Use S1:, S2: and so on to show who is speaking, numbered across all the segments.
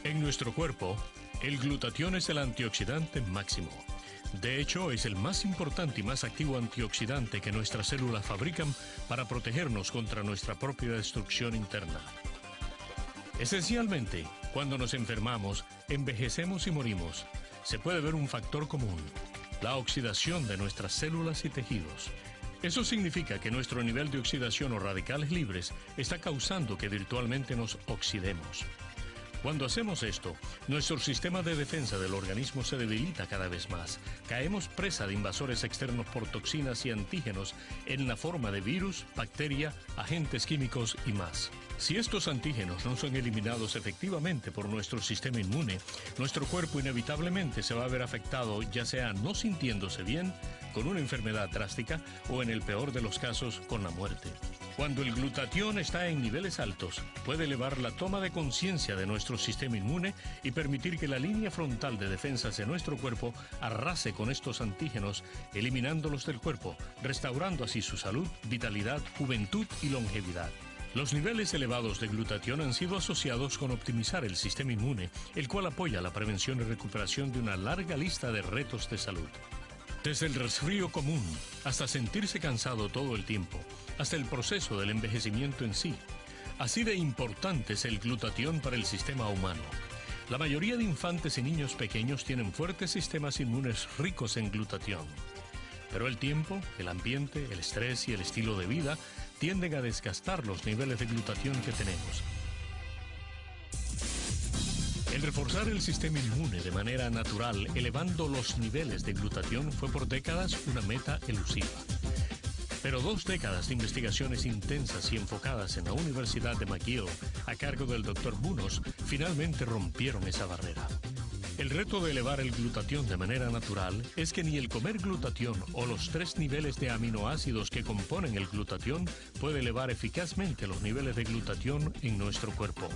S1: En nuestro cuerpo, el glutatión es el antioxidante máximo. De hecho, es el más importante y más activo antioxidante que nuestras células fabrican para protegernos contra nuestra propia destrucción interna. Esencialmente, cuando nos enfermamos, envejecemos y morimos, se puede ver un factor común: la oxidación de nuestras células y tejidos. Eso significa que nuestro nivel de oxidación o radicales libres está causando que virtualmente nos oxidemos. Cuando hacemos esto, nuestro sistema de defensa del organismo se debilita cada vez más. Caemos presa de invasores externos por toxinas y antígenos en la forma de virus, bacteria, agentes químicos y más. Si estos antígenos no son eliminados efectivamente por nuestro sistema inmune, nuestro cuerpo inevitablemente se va a ver afectado, ya sea no sintiéndose bien, con una enfermedad drástica o, en el peor de los casos, con la muerte. Cuando el glutatión está en niveles altos, puede elevar la toma de conciencia de nuestro sistema inmune y permitir que la línea frontal de defensas de nuestro cuerpo arrase con estos antígenos, eliminándolos del cuerpo, restaurando así su salud, vitalidad, juventud y longevidad. Los niveles elevados de glutatión han sido asociados con optimizar el sistema inmune, el cual apoya la prevención y recuperación de una larga lista de retos de salud. Desde el resfrío común hasta sentirse cansado todo el tiempo, hasta el proceso del envejecimiento en sí. Así de importante es el glutatión para el sistema humano. La mayoría de infantes y niños pequeños tienen fuertes sistemas inmunes ricos en glutatión. Pero el tiempo, el ambiente, el estrés y el estilo de vida tienden a desgastar los niveles de glutatión que tenemos. El reforzar el sistema inmune de manera natural, elevando los niveles de glutatión, fue por décadas una meta elusiva. Pero 2 décadas de investigaciones intensas y enfocadas en la Universidad de McGill, a cargo del Dr. Bunos, finalmente rompieron esa barrera. El reto de elevar el glutatión de manera natural es que ni el comer glutatión o los 3 niveles de aminoácidos que componen el glutatión puede elevar eficazmente los niveles de glutatión en nuestro cuerpo.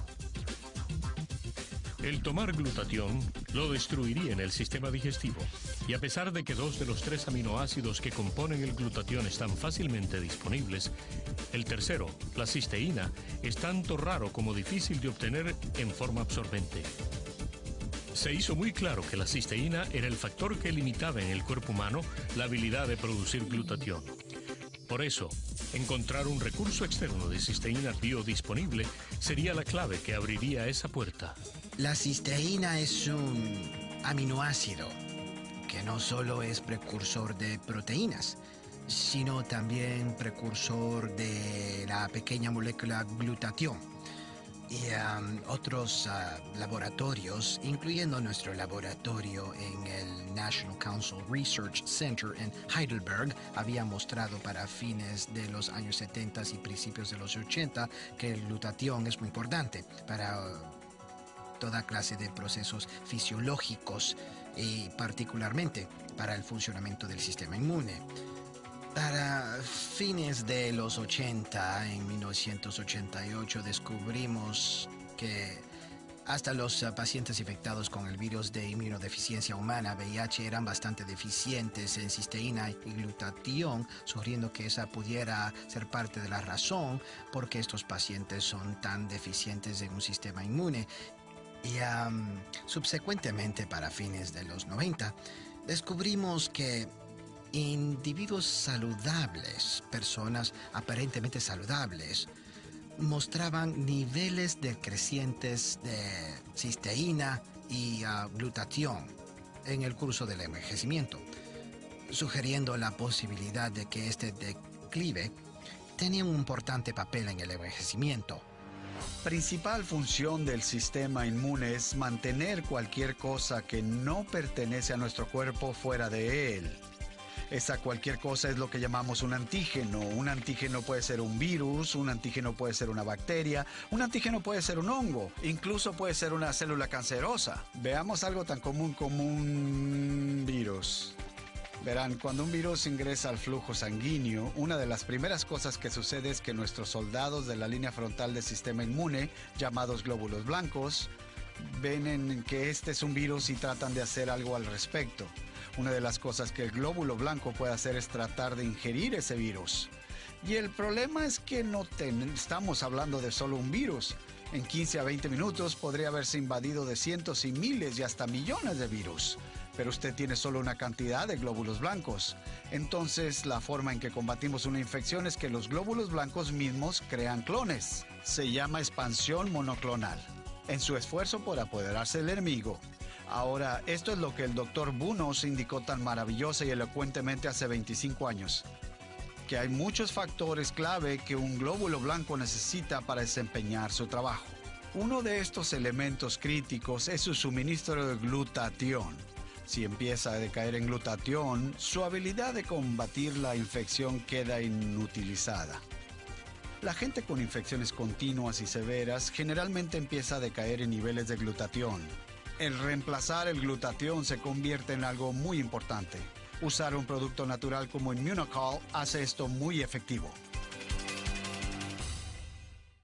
S1: El tomar glutatión lo destruiría en el sistema digestivo, y a pesar de que 2 de los 3 aminoácidos que componen el glutatión están fácilmente disponibles, el tercero, la cisteína, es tanto raro como difícil de obtener en forma absorbente. Se hizo muy claro que la cisteína era el factor que limitaba en el cuerpo humano la habilidad de producir glutatión. Por eso, encontrar un recurso externo de cisteína biodisponible sería la clave que abriría esa puerta.
S2: La cisteína es un aminoácido que no solo es precursor de proteínas, sino también precursor de la pequeña molécula glutatión. Y otros laboratorios, incluyendo nuestro laboratorio en el National Council Research Center en Heidelberg, habían mostrado para fines de los años 70 y principios de los 80 que el glutatión es muy importante para toda clase de procesos fisiológicos y particularmente para el funcionamiento del sistema inmune. Para fines de los 80, en 1988, descubrimos que hasta los pacientes infectados con el virus de inmunodeficiencia humana, VIH, eran bastante deficientes en cisteína y glutatión, sugiriendo que esa pudiera ser parte de la razón por qué estos pacientes son tan deficientes en un sistema inmune. Y subsecuentemente, para fines de los 90, descubrimos que individuos saludables, personas aparentemente saludables, mostraban niveles decrecientes de cisteína y glutatión en el curso del envejecimiento, sugiriendo la posibilidad de que este declive tenía un importante papel en el envejecimiento.
S3: Principal función del sistema inmune es mantener cualquier cosa que no pertenece a nuestro cuerpo fuera de él. Esa cualquier cosa es lo que llamamos un antígeno. Un antígeno puede ser un virus, un antígeno puede ser una bacteria, un antígeno puede ser un hongo, incluso puede ser una célula cancerosa. Veamos algo tan común como un virus. Verán, cuando un virus ingresa al flujo sanguíneo, una de las primeras cosas que sucede es que nuestros soldados de la línea frontal del sistema inmune, llamados glóbulos blancos, ven en que este es un virus y tratan de hacer algo al respecto. Una de las cosas que el glóbulo blanco puede hacer es tratar de ingerir ese virus. Y el problema es que no estamos hablando de solo un virus. En 15 a 20 minutos podría haberse invadido de cientos y miles y hasta millones de virus. Pero usted tiene solo una cantidad de glóbulos blancos. Entonces, la forma en que combatimos una infección es que los glóbulos blancos mismos crean clones. Se llama expansión monoclonal, en su esfuerzo por apoderarse del enemigo. Ahora, esto es lo que el Dr. Bunos indicó tan maravillosa y elocuentemente hace 25 años. Que hay muchos factores clave que un glóbulo blanco necesita para desempeñar su trabajo. Uno de estos elementos críticos es su suministro de glutatión. Si empieza a decaer en glutatión, su habilidad de combatir la infección queda inutilizada. La gente con infecciones continuas y severas generalmente empieza a decaer en niveles de glutatión. El reemplazar el glutatión se convierte en algo muy importante. Usar un producto natural como Immunocal hace esto muy efectivo.